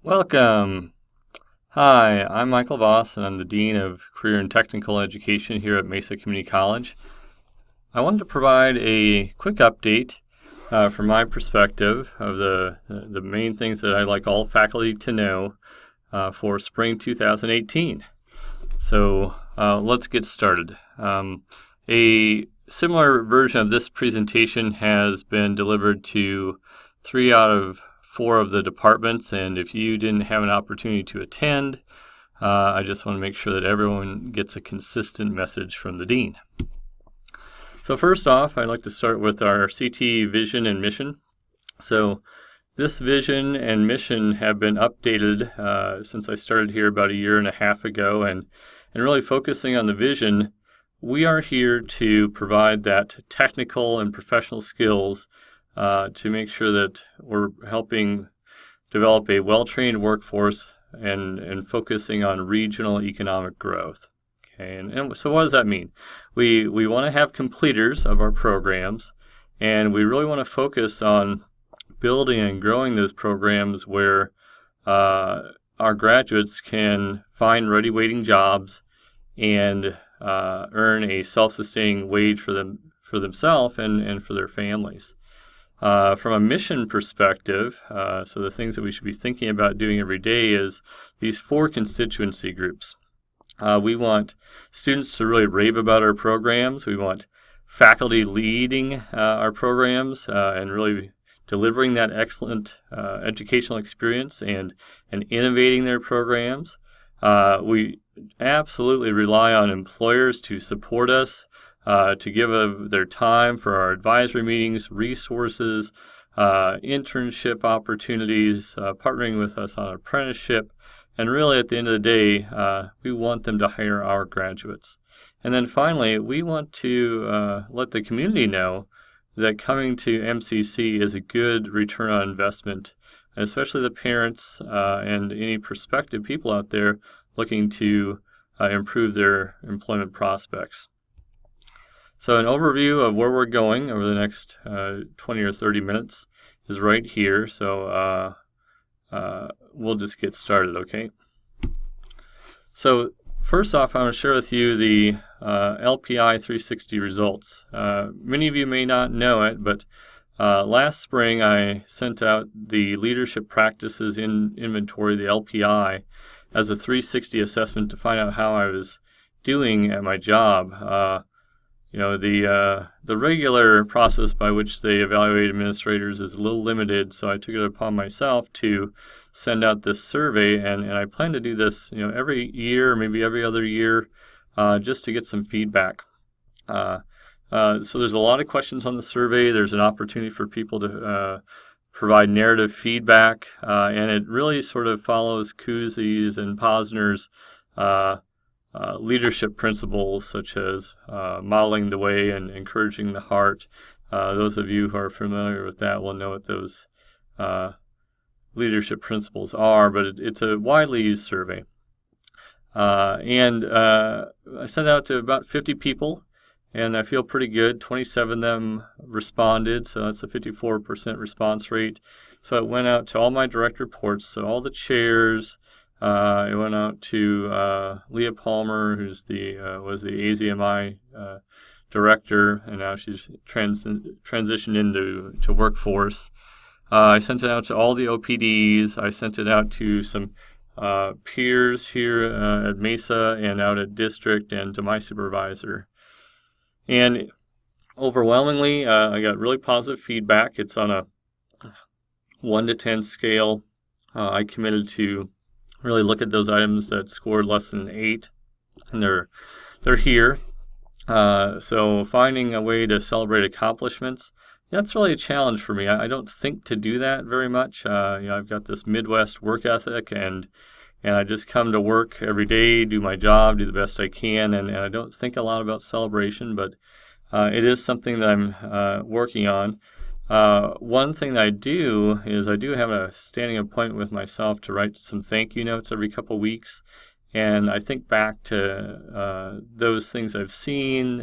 Welcome. Hi, I'm Michael Voss, and I'm the Dean of Career and Technical Education here at Mesa Community College. I wanted to provide a quick update from my perspective of the main things that I'd like all faculty to know for spring 2018. So let's get started. A similar version of this presentation has been delivered to 3 out of 4 of the departments, and if you didn't have an opportunity to attend, I just want to make sure that everyone gets a consistent message from the Dean. So first off, I'd like to start with our CT vision and mission. So this vision and mission have been updated since I started here about a year and a half ago, and really focusing on the vision, we are here to provide that technical and professional skills to make sure that we're helping develop a well-trained workforce and focusing on regional economic growth. Okay, and so what does that mean? We want to have completers of our programs, and we really want to focus on building and growing those programs where our graduates can find ready-waiting jobs and earn a self-sustaining wage for themselves and for their families. From a mission perspective, so the things that we should be thinking about doing every day is these 4 constituency groups. We want students to really rave about our programs. We want faculty leading our programs and really delivering that excellent educational experience and innovating their programs. We absolutely rely on employers to support us, to give of their time for our advisory meetings, resources, internship opportunities, partnering with us on apprenticeship, and really at the end of the day, we want them to hire our graduates. And then finally, we want to let the community know that coming to MCC is a good return on investment, especially the parents and any prospective people out there looking to improve their employment prospects. So an overview of where we're going over the next 20 or 30 minutes is right here. So we'll just get started, okay? So first off, I want to share with you the LPI 360 results. Many of you may not know it, but last spring I sent out the Leadership Practices Inventory, the LPI, as a 360 assessment to find out how I was doing at my job. The regular process by which they evaluate administrators is a little limited, so I took it upon myself to send out this survey, and I plan to do this, every year, maybe every other year, just to get some feedback. So there's a lot of questions on the survey. There's an opportunity for people to provide narrative feedback, and it really sort of follows Cousey's and Posner's leadership principles, such as modeling the way and encouraging the heart. Those of you who are familiar with that will know what those leadership principles are, but it's a widely used survey. And I sent it out to about 50 people, and I feel pretty good. 27 of them responded, so that's a 54% response rate. So it went out to all my direct reports, so all the chairs. It went out to Leah Palmer, who's was the AZMI director, and now she's transitioned into workforce. I sent it out to all the OPDs. I sent it out to some peers here at Mesa and out at district, and to my supervisor. And overwhelmingly, I got really positive feedback. It's on a 1 to 10 scale. I committed to really look at those items that scored less than 8, and they're here. So finding a way to celebrate accomplishments, that's really a challenge for me. I don't think to do that very much. I've got this Midwest work ethic, and I just come to work every day, do my job, do the best I can, and I don't think a lot about celebration, but it is something that I'm working on. One thing that I do is I do have a standing appointment with myself to write some thank you notes every couple weeks, and I think back to those things I've seen,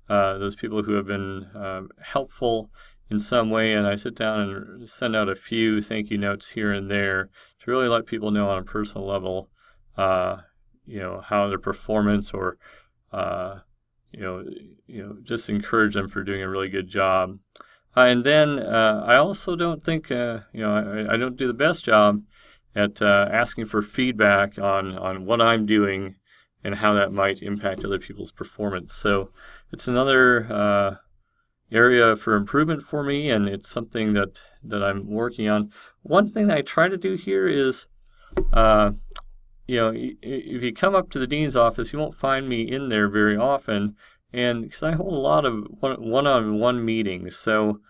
those people who have been helpful in some way, and I sit down and send out a few thank you notes here and there to really let people know on a personal level, how their performance or just encourage them for doing a really good job. And then I also don't think, I don't do the best job at asking for feedback on what I'm doing and how that might impact other people's performance. So it's another area for improvement for me, and it's something that I'm working on. One thing that I try to do here is, if you come up to the dean's office, you won't find me in there very often, and because I hold a lot of one-on-one meetings, so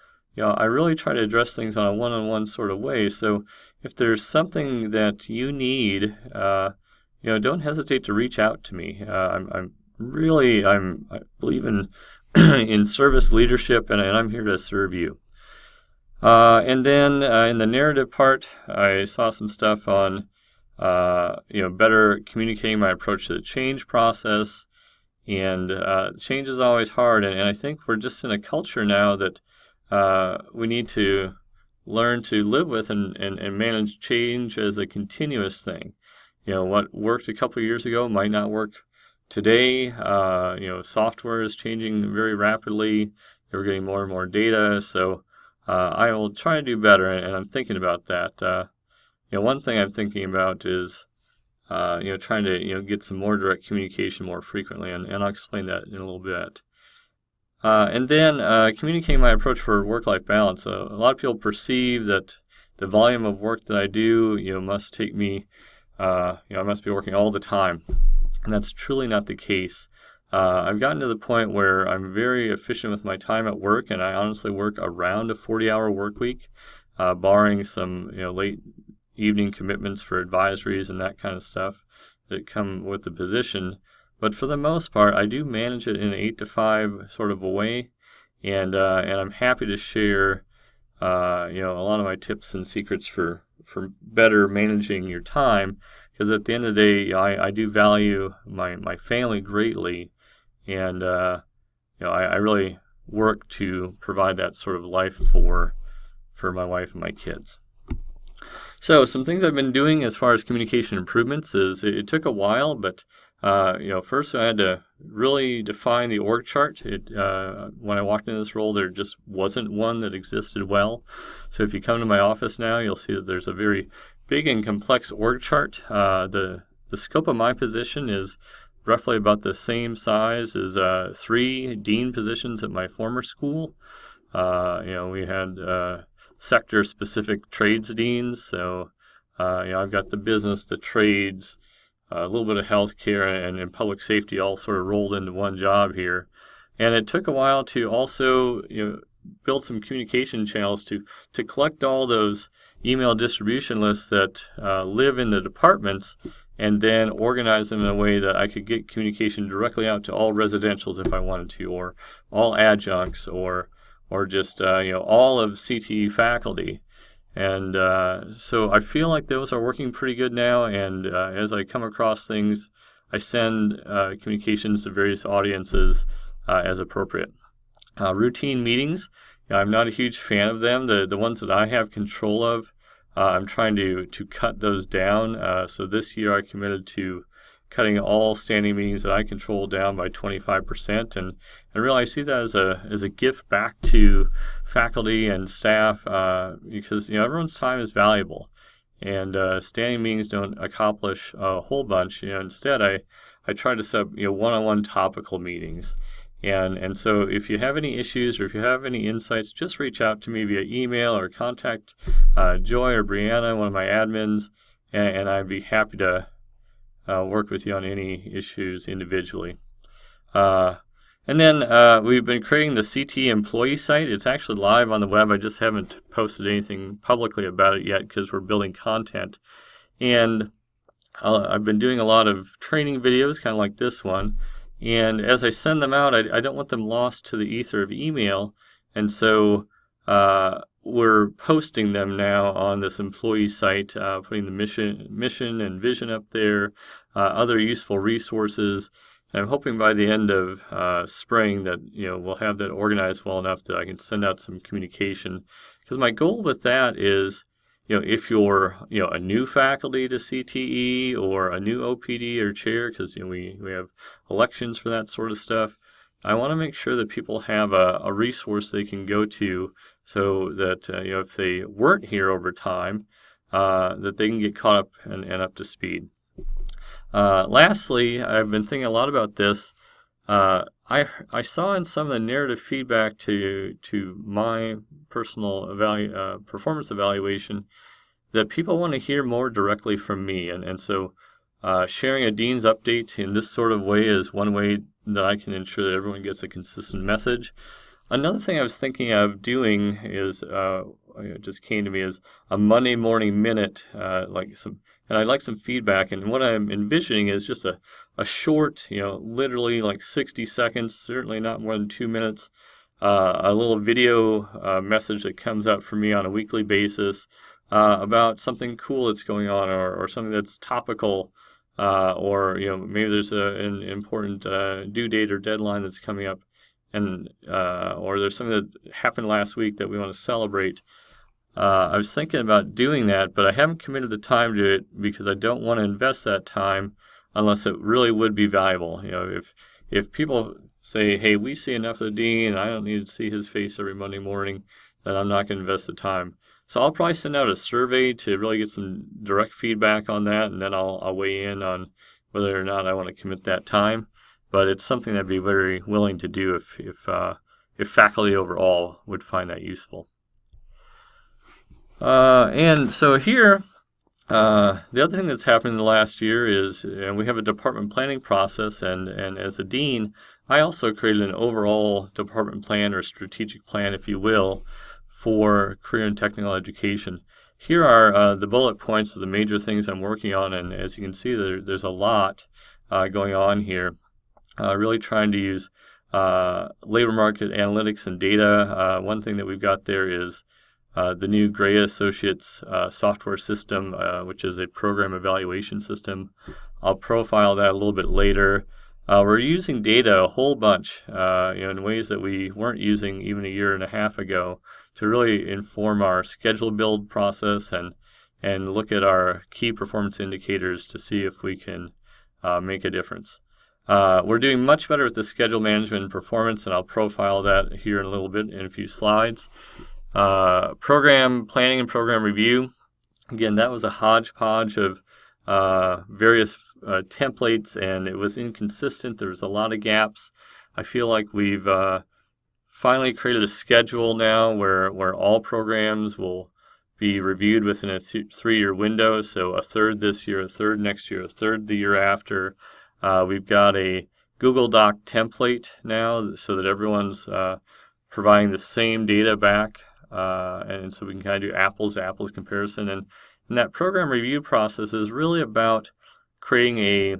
I really try to address things on a one-on-one sort of way. So if there's something that you need, don't hesitate to reach out to me. I believe in in service leadership, and I'm here to serve you. And then in the narrative part, I saw some stuff on better communicating my approach to the change process. And change is always hard, and I think we're just in a culture now that we need to learn to live with and manage change as a continuous thing. What worked a couple of years ago might not work today. Software is changing very rapidly. We're getting more and more data, so I will try to do better, and I'm thinking about that. One thing I'm thinking about is trying to get some more direct communication more frequently, and I'll explain that in a little bit. And then communicating my approach for work-life balance. A lot of people perceive that the volume of work that I do, must take me, I must be working all the time, and that's truly not the case. I've gotten to the point where I'm very efficient with my time at work, and I honestly work around a 40-hour work week, barring some late evening commitments for advisories and that kind of stuff that come with the position. But for the most part, I do manage it in an 8 to 5 sort of a way, and I'm happy to share a lot of my tips and secrets for better managing your time, because at the end of the day, I do value my family greatly, and I really work to provide that sort of life for my wife and my kids. So some things I've been doing as far as communication improvements is it took a while, but first I had to really define the org chart. When I walked into this role, there just wasn't one that existed well. So if you come to my office now, you'll see that there's a very big and complex org chart. The scope of my position is roughly about the same size as 3 dean positions at my former school. We had sector-specific trades deans, so I've got the business, the trades, a little bit of healthcare, and public safety all sort of rolled into one job here. And it took a while to also build some communication channels to collect all those email distribution lists that live in the departments, and then organize them in a way that I could get communication directly out to all residentials if I wanted to, or all adjuncts, or just all of CTE faculty. And so I feel like those are working pretty good now, and as I come across things, I send communications to various audiences as appropriate. Routine meetings, I'm not a huge fan of them. The ones that I have control of, I'm trying to cut those down. So this year I committed to cutting all standing meetings that I control down by 25%, and really I see that as a gift back to faculty and staff, because everyone's time is valuable, and standing meetings don't accomplish a whole bunch. Instead I try to set up one-on-one topical meetings, and so if you have any issues or if you have any insights, just reach out to me via email or contact Joy or Brianna, one of my admins, and I'd be happy to work with you on any issues individually. And then we've been creating the CT employee site. It's actually live on the web. I just haven't posted anything publicly about it yet because we're building content. And I've been doing a lot of training videos, kind of like this one. And as I send them out, I don't want them lost to the ether of email. And so we're posting them now on this employee site, putting the mission and vision up there, other useful resources, And I'm hoping by the end of spring that we'll have that organized well enough that I can send out some communication. Because my goal with that is, if you're a new faculty to CTE or a new OPD or chair, because we have elections for that sort of stuff, I want to make sure that people have a resource they can go to, so that if they weren't here over time, that they can get caught up and up to speed. Lastly, I've been thinking a lot about this. I saw in some of the narrative feedback to my personal performance evaluation that people want to hear more directly from me, and so sharing a dean's update in this sort of way is one way that I can ensure that everyone gets a consistent message. Another thing I was thinking of doing is, it just came to me, is a Monday morning minute, and I'd like some feedback. And what I'm envisioning is just a short, literally like 60 seconds, certainly not more than 2 minutes, a little video message that comes out for me on a weekly basis about something cool that's going on, or something that's topical, or maybe there's an important due date or deadline that's coming up, and or there's something that happened last week that we want to celebrate. I was thinking about doing that, but I haven't committed the time to it because I don't want to invest that time unless it really would be valuable. If people say, hey, we see enough of the dean and I don't need to see his face every Monday morning, then I'm not going to invest the time. So I'll probably send out a survey to really get some direct feedback on that, and then I'll weigh in on whether or not I want to commit that time. But it's something I'd be very willing to do if faculty overall would find that useful. And so here, the other thing that's happened in the last year is we have a department planning process, and as a dean, I also created an overall department plan, or strategic plan, if you will, for career and technical education. Here are the bullet points of the major things I'm working on, and as you can see, there's a lot going on here. Really trying to use labor market analytics and data. One thing that we've got there is the new Gray Associates software system, which is a program evaluation system. I'll profile that a little bit later. We're using data a whole bunch, in ways that we weren't using even a year and a half ago, to really inform our schedule build process and look at our key performance indicators to see if we can make a difference. We're doing much better with the schedule management and performance, and I'll profile that here in a little bit in a few slides. Program planning and program review. Again, that was a hodgepodge of various templates, and it was inconsistent. There was a lot of gaps. I feel like we've finally created a schedule now where all programs will be reviewed within a 3-year window. So a third this year, a third next year, a third the year after. We've got a Google Doc template now so that everyone's providing the same data back, and so we can kind of do apples to apples comparison. And that program review process is really about creating a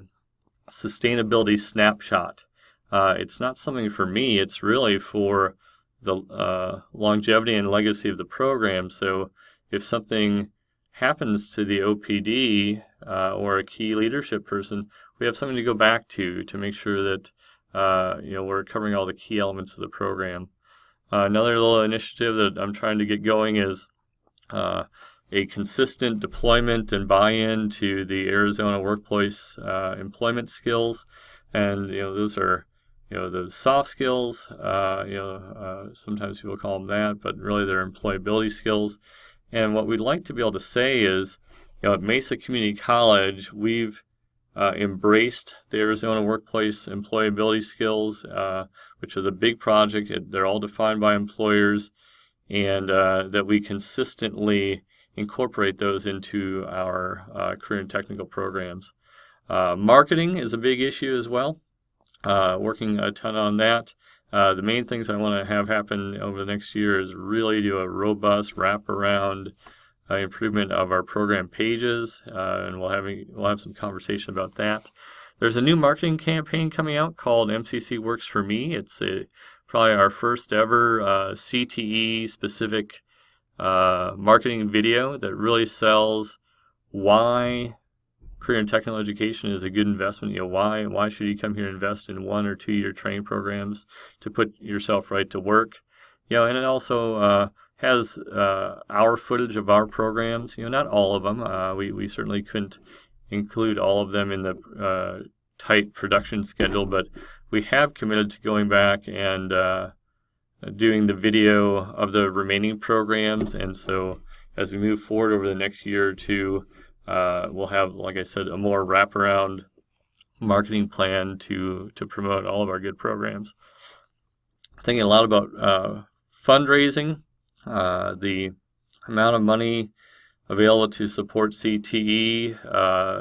sustainability snapshot. It's not something for me, it's really for the longevity and legacy of the program. So if something happens to the OPD or a key leadership person, we have something to go back to make sure that we're covering all the key elements of the program. Another little initiative that I'm trying to get going is a consistent deployment and buy-in to the Arizona workplace employment skills, and those are those soft skills. Sometimes people call them that, but really they're employability skills. And what we'd like to be able to say is, at Mesa Community College, we've embraced the Arizona workplace employability skills, which is a big project. They're all defined by employers, and that we consistently incorporate those into our career and technical programs. Marketing is a big issue as well. Working a ton on that. The main things I want to have happen over the next year is really do a robust wraparound improvement of our program pages, and we'll have some conversation about that. There's a new marketing campaign coming out called MCC Works for Me. It's probably our first ever CTE specific marketing video that really sells why career and technical education is a good investment. Why should you come here and invest in 1 or 2 year training programs to put yourself right to work? And it also has our footage of our programs. Not all of them. We certainly couldn't include all of them in the tight production schedule, but we have committed to going back and doing the video of the remaining programs. And so as we move forward over the next year or two, we'll have, like I said, a more wraparound marketing plan to promote all of our good programs. Thinking a lot about fundraising, the amount of money available to support CTE.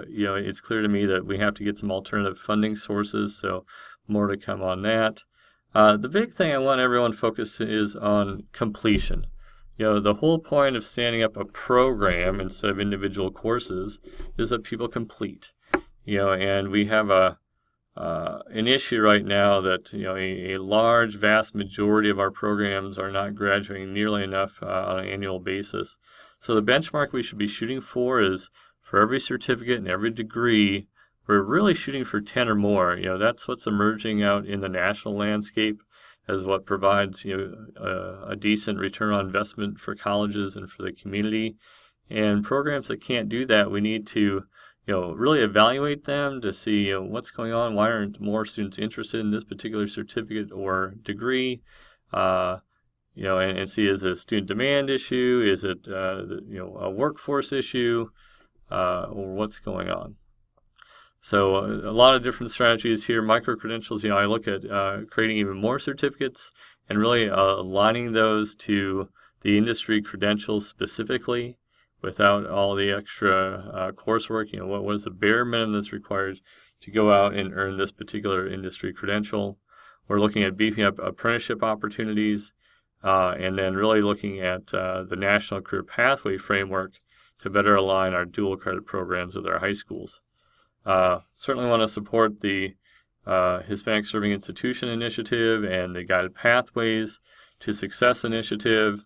It's clear to me that we have to get some alternative funding sources, so more to come on that. The big thing I want everyone to focus is on completion. The whole point of standing up a program instead of individual courses is that people complete. And we have an issue right now that a large, vast majority of our programs are not graduating nearly enough on an annual basis. So the benchmark we should be shooting for is for every certificate and every degree, we're really shooting for 10 or more. That's what's emerging out in the national landscape as what provides a decent return on investment for colleges and for the community. And programs that can't do that, we need to really evaluate them to see what's going on. Why aren't more students interested in this particular certificate or degree? And see, is it a student demand issue? Is it a workforce issue? Or what's going on? So a lot of different strategies here. Micro-credentials, I look at creating even more certificates and really aligning those to the industry credentials specifically without all the extra coursework. What is the bare minimum that's required to go out and earn this particular industry credential? We're looking at beefing up apprenticeship opportunities and then really looking at the National Career Pathway Framework to better align our dual credit programs with our high schools. Certainly want to support the Hispanic Serving Institution Initiative and the Guided Pathways to Success Initiative,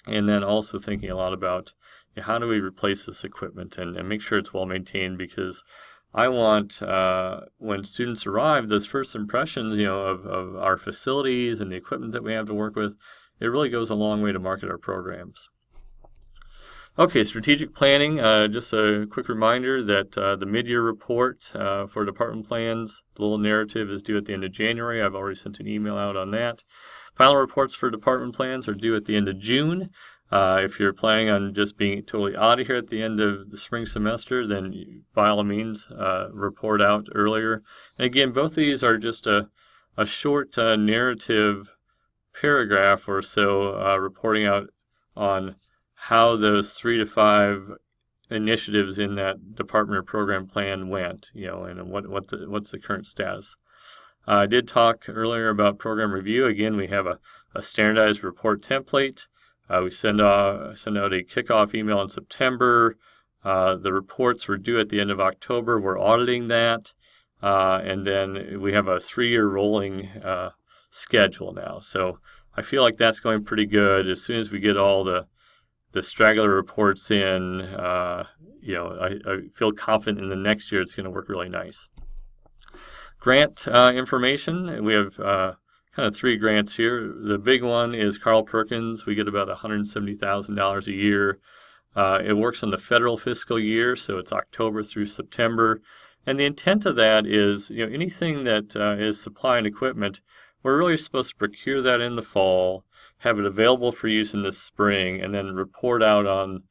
and then also thinking a lot about how do we replace this equipment and make sure it's well maintained, because I want, when students arrive, those first impressions of our facilities and the equipment that we have to work with, it really goes a long way to market our programs. Okay, strategic planning. Just a quick reminder that the mid-year report for department plans, the little narrative, is due at the end of January. I've already sent an email out on that. Final reports for department plans are due at the end of June. If you're planning on just being totally out of here at the end of the spring semester, then by all means, report out earlier. And again, both of these are just a short narrative paragraph or so reporting out on how those 3 to 5 initiatives in that department or program plan went, and what's the current status. I did talk earlier about program review. Again, we have a standardized report template. We send out a kickoff email in September. The reports were due at the end of October. We're auditing that. And then we have a 3-year rolling schedule now. So I feel like that's going pretty good. As soon as we get all the straggler reports in, I feel confident in the next year it's going to work really nice. Grant information. We have kind of 3 grants here. The big one is Carl Perkins. We get about $170,000 a year. It works on the federal fiscal year, so it's October through September. And the intent of that is, anything that is supply and equipment, we're really supposed to procure that in the fall, have it available for use in the spring, and then report out on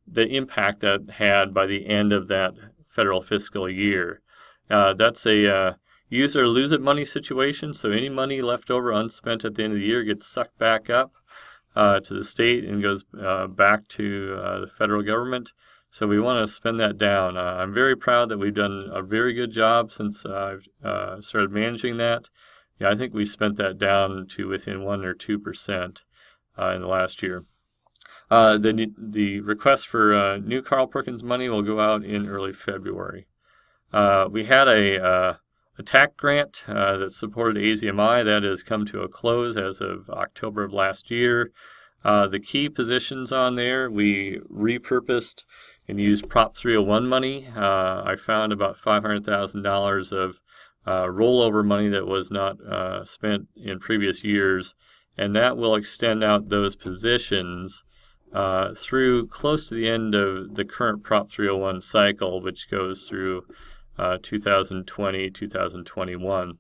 the impact that had by the end of that federal fiscal year. That's a use it or lose it money situation, so any money left over unspent at the end of the year gets sucked back up to the state and goes back to the federal government. So we want to spend that down. I'm very proud that we've done a very good job since I've started managing that. I think we spent that down to within 1 or 2% in the last year. The request for new Carl Perkins money will go out in early February. We had a TAC grant that supported AZMI. That has come to a close as of October of last year. The key positions on there, we repurposed and used Prop 301 money. I found about $500,000 of rollover money that was not spent in previous years, and that will extend out those positions through close to the end of the current Prop 301 cycle, which goes through 2020, 2021.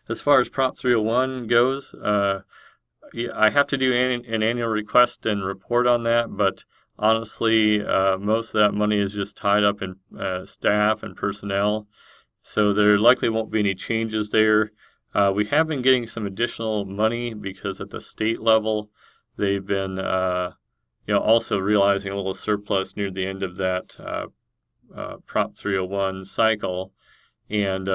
As far as Prop 301 goes, I have to do an annual request and report on that, but honestly, most of that money is just tied up in staff and personnel, so there likely won't be any changes there. We have been getting some additional money because at the state level, they've been also realizing a little surplus near the end of that Prop 301 cycle, and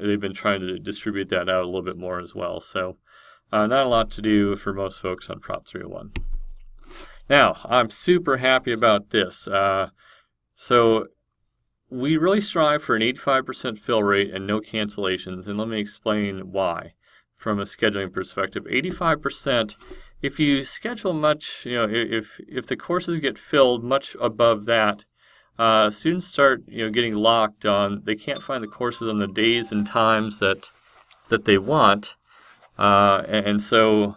they've been trying to distribute that out a little bit more as well. So not a lot to do for most folks on Prop 301. Now, I'm super happy about this. So we really strive for an 85% fill rate and no cancellations, and let me explain why from a scheduling perspective. 85%, if you schedule much, if the courses get filled much above that, students start getting locked on. They can't find the courses on the days and times that they want, and so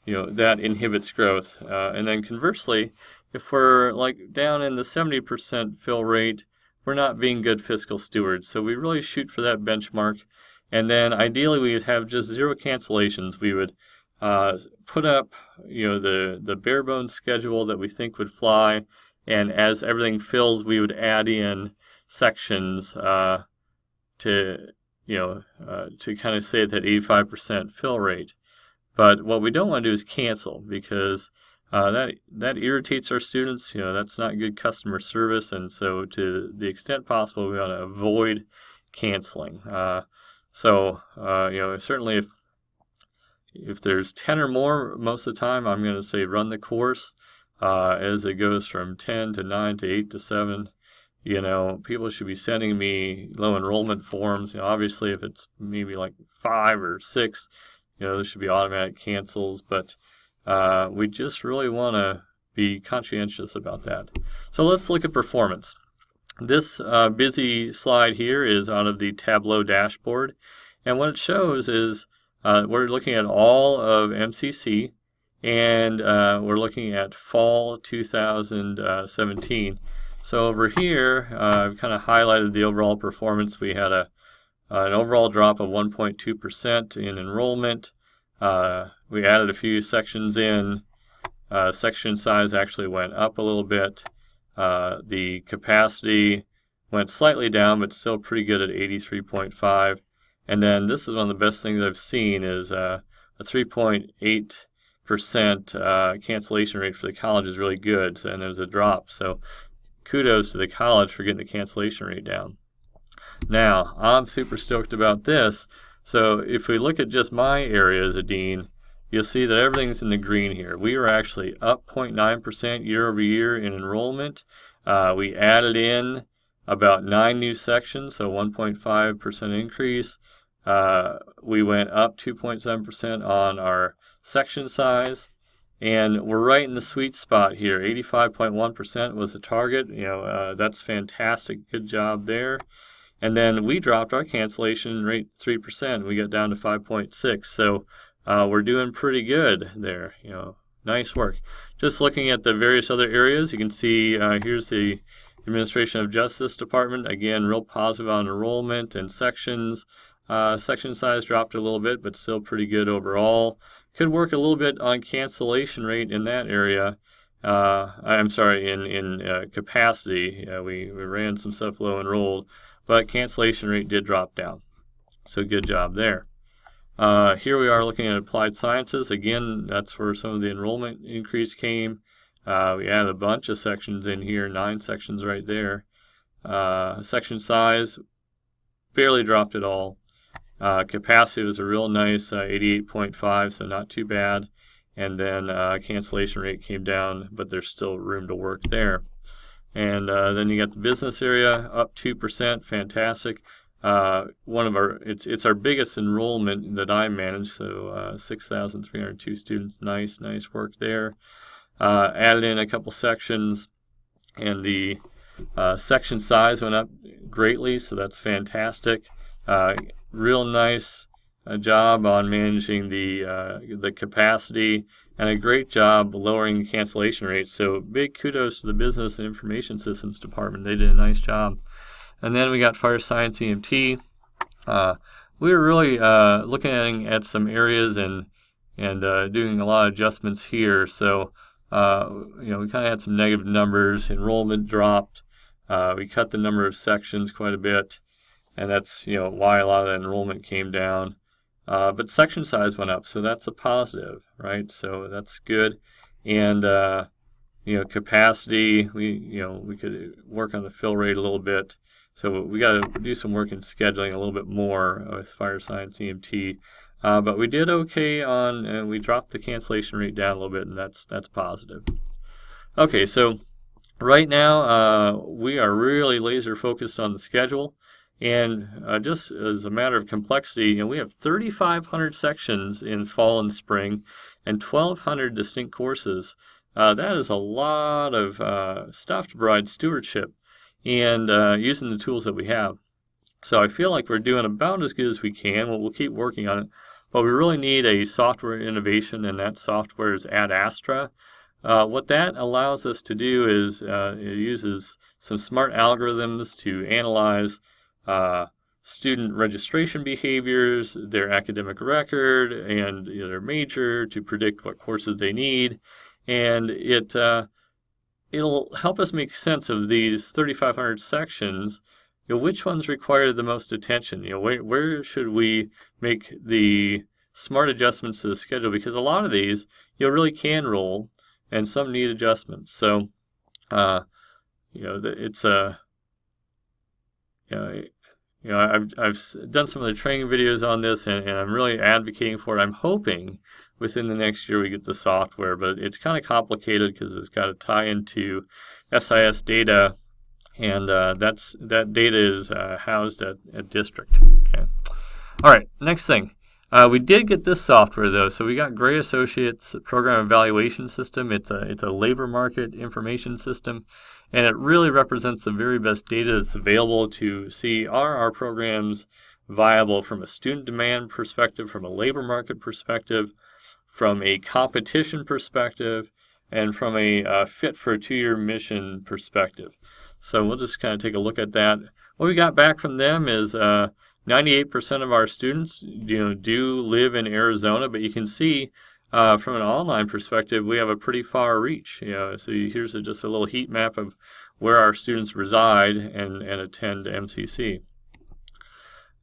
that inhibits growth. And then conversely, if we're like down in the 70% fill rate, we're not being good fiscal stewards. So we really shoot for that benchmark, and then ideally we would have just zero cancellations. We would put up the bare bones schedule that we think would fly. And as everything fills, we would add in sections to kind of say that 85% fill rate. But what we don't want to do is cancel, because that irritates our students. That's not good customer service, and so to the extent possible, we want to avoid canceling. Certainly if there's 10 or more, most of the time I'm going to say run the course. As it goes from 10 to 9 to 8 to 7, people should be sending me low enrollment forms. Obviously, if it's maybe like 5 or 6, there should be automatic cancels. But we just really want to be conscientious about that. So let's look at performance. This busy slide here is out of the Tableau dashboard, and what it shows is we're looking at all of MCC. And we're looking at fall 2017. So over here, I've kind of highlighted the overall performance. We had an overall drop of 1.2% in enrollment. We added a few sections in. Section size actually went up a little bit. The capacity went slightly down, but still pretty good at 83.5. And then this is one of the best things I've seen is a 3.8% cancellation rate for the college is really good, and there's a drop. So kudos to the college for getting the cancellation rate down. Now, I'm super stoked about this. So if we look at just my area as a dean, you'll see that everything's in the green here. We were actually up 0.9% year over year in enrollment. We added in about 9 new sections, so 1.5% increase. We went up 2.7% on our section size, and we're right in the sweet spot here. 85.1% was the target. That's fantastic. Good job there. And then we dropped our cancellation rate 3%. We got down to 5.6. So we're doing pretty good there. Nice work. Just looking at the various other areas, you can see here's the Administration of Justice Department. Again, real positive on enrollment and sections. Section size dropped a little bit, but still pretty good overall. Could work a little bit on cancellation rate in that area. I'm sorry, in capacity. We ran some stuff low enrolled, but cancellation rate did drop down. So good job there. Here we are looking at applied sciences. Again, that's where some of the enrollment increase came. We added a bunch of sections in here, 9 sections right there. Section size barely dropped at all. Capacity was a real nice 88.5, so not too bad. And then cancellation rate came down, but there's still room to work there. And then you got the business area up 2%, fantastic. It's our biggest enrollment that I manage, so 6,302 students. Nice work there. Added in a couple sections. and the section size went up greatly, so that's fantastic. Real nice job on managing the capacity, and a great job lowering cancellation rates. So big kudos to the Business and Information Systems Department. They did a nice job. And then we got Fire Science EMT. We were really looking at some areas and doing a lot of adjustments here. So we kind of had some negative numbers. Enrollment dropped. We cut the number of sections quite a bit, and that's why a lot of the enrollment came down. But section size went up, so that's a positive, right? So that's good. And capacity, we could work on the fill rate a little bit. So we got to do some work in scheduling a little bit more with Fire Science EMT. But we did okay on, we dropped the cancellation rate down a little bit, and that's positive. Okay, so right now we are really laser focused on the schedule. And just as a matter of complexity, we have 3,500 sections in fall and spring and 1,200 distinct courses. That is a lot of stuff to provide stewardship and using the tools that we have. So I feel like we're doing about as good as we can. We'll keep working on it. But we really need a software innovation, and that software is Ad Astra. What that allows us to do is it uses some smart algorithms to analyze student registration behaviors, their academic record, and their major to predict what courses they need. And it'll help us make sense of these 3,500 sections. Which ones require the most attention? Where should we make the smart adjustments to the schedule? Because a lot of these really can roll, and some need adjustments. So it's a I've done some of the training videos on this, and I'm really advocating for it. I'm hoping within the next year we get the software, but it's kind of complicated because it's got to tie into SIS data, and that data is housed at district. Okay. All right, next thing. We did get this software though, so we got Gray Associates Program Evaluation System. It's a labor market information system, and it really represents the very best data that's available to see are our programs viable from a student demand perspective, from a labor market perspective, from a competition perspective, and from a fit for a 2-year mission perspective. So we'll just kind of take a look at that. What we got back from them is 98% of our students do live in Arizona, but you can see from an online perspective, we have a pretty far reach. So here's just a little heat map of where our students reside and attend MCC.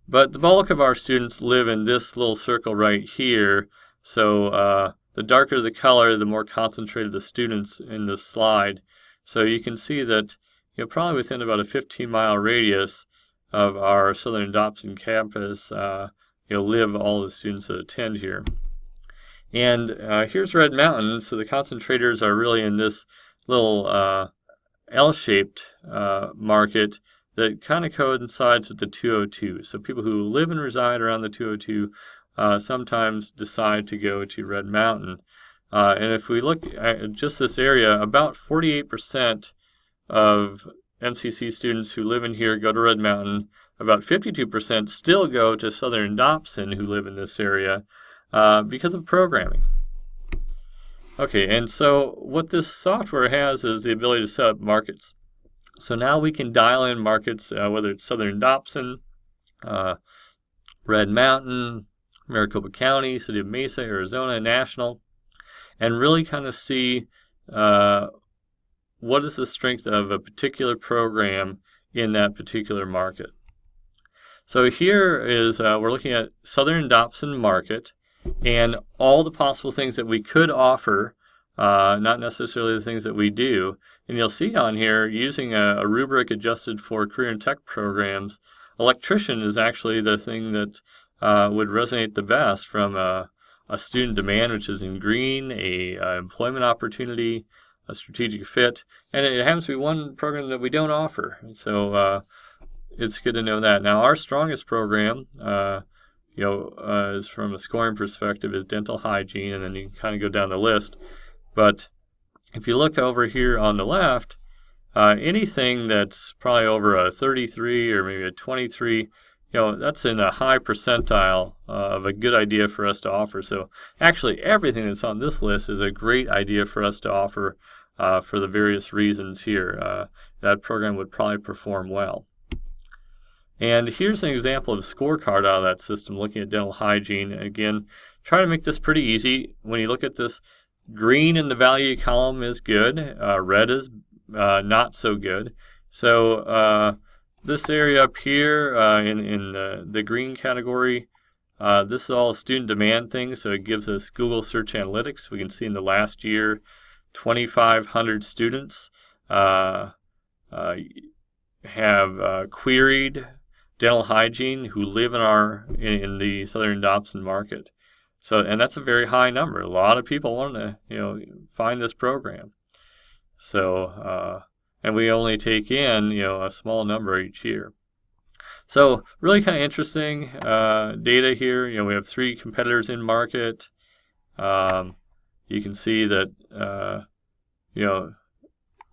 But the bulk of our students live in this little circle right here. So the darker the color, the more concentrated the students in this slide. So you can see that probably within about a 15-mile radius of our Southern Dobson campus, live all the students that attend here. And here's Red Mountain, so the concentrators are really in this little L-shaped market that kind of coincides with the 202. So people who live and reside around the 202 sometimes decide to go to Red Mountain. And if we look at just this area, about 48% of MCC students who live in here go to Red Mountain. About 52% still go to Southern Dobson who live in this area because of programming. Okay, and so what this software has is the ability to set up markets. So now we can dial in markets, whether it's Southern Dobson, Red Mountain, Maricopa County, City of Mesa, Arizona, National, and really kind of see what is the strength of a particular program in that particular market. So here is, we're looking at Southern Dobson market and all the possible things that we could offer, not necessarily the things that we do. And you'll see on here, using a rubric adjusted for career and tech programs, electrician is actually the thing that would resonate the best from a student demand, which is in green, a employment opportunity, a strategic fit, and it happens to be one program that we don't offer. So it's good to know that. Now, our strongest program, is from a scoring perspective, is dental hygiene, and then you kind of go down the list. But if you look over here on the left, anything that's probably over a 33 or maybe a 23, that's in a high percentile of a good idea for us to offer. So actually everything that's on this list is a great idea for us to offer for the various reasons here. That program would probably perform well. And here's an example of a scorecard out of that system looking at dental hygiene. Again, try to make this pretty easy. When you look at this, green in the value column is good, red is not so good. So this area up here in the green category, this is all student demand things, so it gives us Google Search Analytics. We can see in the last year, 2,500 students have queried dental hygiene who live in the Southern Dobson market. So, and that's a very high number. A lot of people want to, find this program. So, and we only take in, a small number each year. So, really kind of interesting data here. We have 3 competitors in market. You can see that,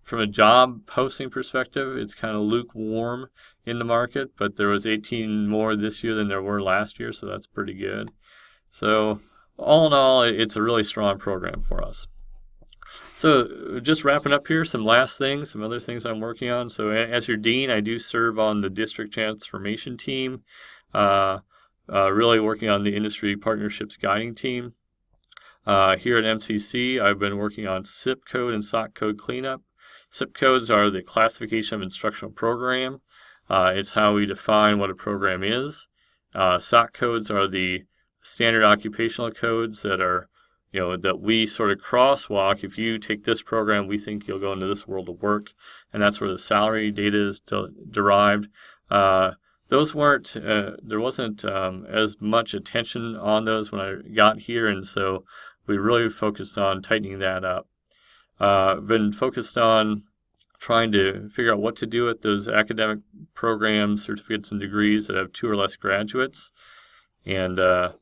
from a job posting perspective, it's kind of lukewarm in the market, but there was 18 more this year than there were last year, so that's pretty good. So all in all, it's a really strong program for us. So just wrapping up here, some last things, some other things I'm working on. So as your dean, I do serve on the district transformation team, really working on the industry partnerships guiding team. Here at MCC, I've been working on SIP code and SOC code cleanup. SIP codes are the classification of instructional program. It's how we define what a program is. SOC codes are the standard occupational codes that are, that we sort of crosswalk. If you take this program, we think you'll go into this world of work, and that's where the salary data is derived. Those weren't, there wasn't as much attention on those when I got here, and so we really focused on tightening that up. Been focused on trying to figure out what to do with those academic programs, certificates, and degrees that have 2 or less graduates. And so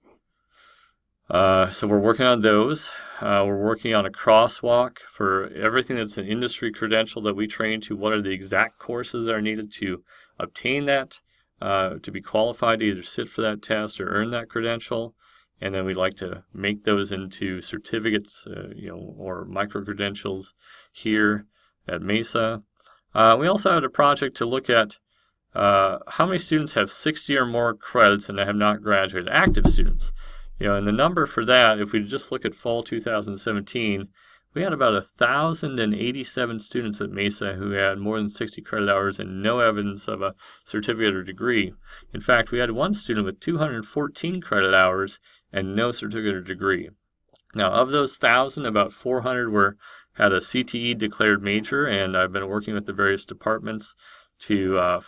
we're working on those. We're working on a crosswalk for everything that's an industry credential that we train to. What are the exact courses that are needed to obtain that, to be qualified to either sit for that test or earn that credential. And then we'd like to make those into certificates, or micro-credentials here at Mesa. We also had a project to look at how many students have 60 or more credits and have not graduated, active students. And the number for that, if we just look at fall 2017, we had about 1,087 students at Mesa who had more than 60 credit hours and no evidence of a certificate or degree. In fact, we had one student with 214 credit hours and no certificate or degree. Now, of those 1,000, about 400 had a CTE declared major, and I've been working with the various departments to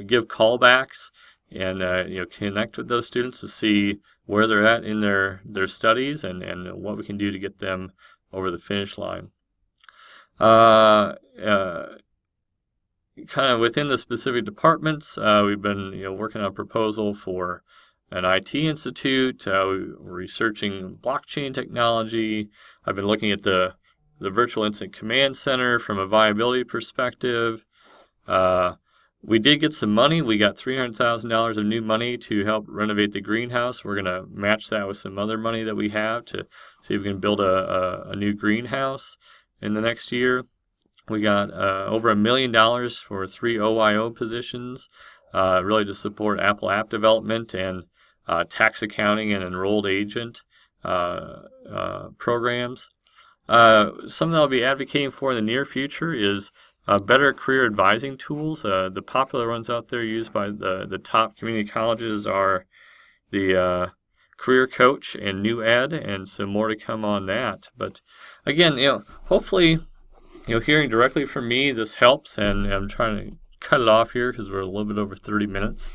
give callbacks and connect with those students to see where they're at in their studies and what we can do to get them over the finish line. Kind of within the specific departments, we've been working on a proposal for an IT institute. We're researching blockchain technology. I've been looking at the Virtual Incident Command Center from a viability perspective. We did get some money. We got $300,000 of new money to help renovate the greenhouse. We're going to match that with some other money that we have to see if we can build a new greenhouse in the next year. We got over $1 million for 3 OIO positions, really to support Apple app development and tax accounting and enrolled agent programs. Something I'll be advocating for in the near future is better career advising tools. The popular ones out there used by the top community colleges are the Career Coach and New Ed, and some more to come on that. But again, hopefully, hearing directly from me, this helps, and I'm trying to cut it off here because we're a little bit over 30 minutes,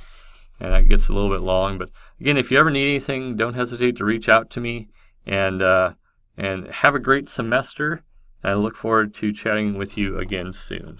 and that gets a little bit long. But again, if you ever need anything, don't hesitate to reach out to me, and have a great semester. I look forward to chatting with you again soon.